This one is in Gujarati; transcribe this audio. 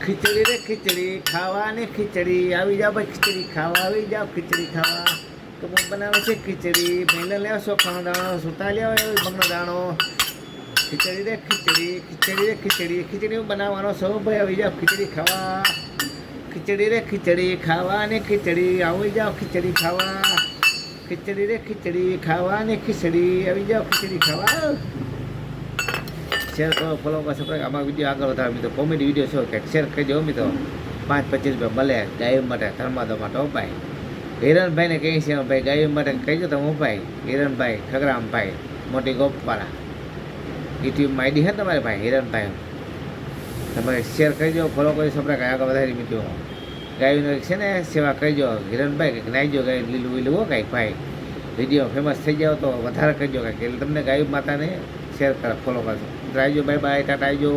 ખીચડી રે ખીચડી ખાવાની ખીચડી આવી જાઓ ભાઈ ખીચડી ખાવા આવી જાઓ ખીચડી ખાવા તો બનાવે છે ખીચડી પહેલા લેવો સોખાનો દાણો સુતા લેવો મગનો દાણો ખીચડી રે ખીચડી ખીચડી રે ખીચડી ખીચડી બનાવવાનો સૌ ભાઈ આવી જાઓ ખીચડી ખાવા ખીચડી રે ખીચડી ખાવાની ખીચડી આવી જાઓ ખીચડી ખાવા ખીચડી રે ખીચડી ખાવાની ખીચડી આવી જાઓ ખીચડી ખાવા શેર કરો ફોલો કરો સબસ્ક્રાઈબ આમાં વિડીયો આગળ વધારે મિત્રો કોમેડી વિડીયો છો કે શેર કરી દો મિત્રો 5-25 રૂપિયા મળે ગાયો માટે ધર્માદો માટે ભાઈ હિરણભાઈને કહી છે ભાઈ ગાયો માટે કહીજો તો હું ભાઈ હિરણભાઈ ખગરામભાઈ મોટી ગોપવાળા યુટ્યુબમાં આઈડી છે તમારે ભાઈ હિરણભાઈ તમારે શેર કરજો ફોલો કરી સબસ્ક્રાઈબ આગળ વધારી મિત્રો ગાયોને છે ને સેવા કરજો હિરણભાઈ કંઈક નાખજો ગાય લીલું લીલું હો કાંઈક ભાઈ વિડીયો ફેમસ થઈ જાવ તો વધારે કરજો કાંઈક એટલે તમને ગાયો માતાને શેર કરો ફોલો કરજો આવજો બાય બાય ટાટા આવજો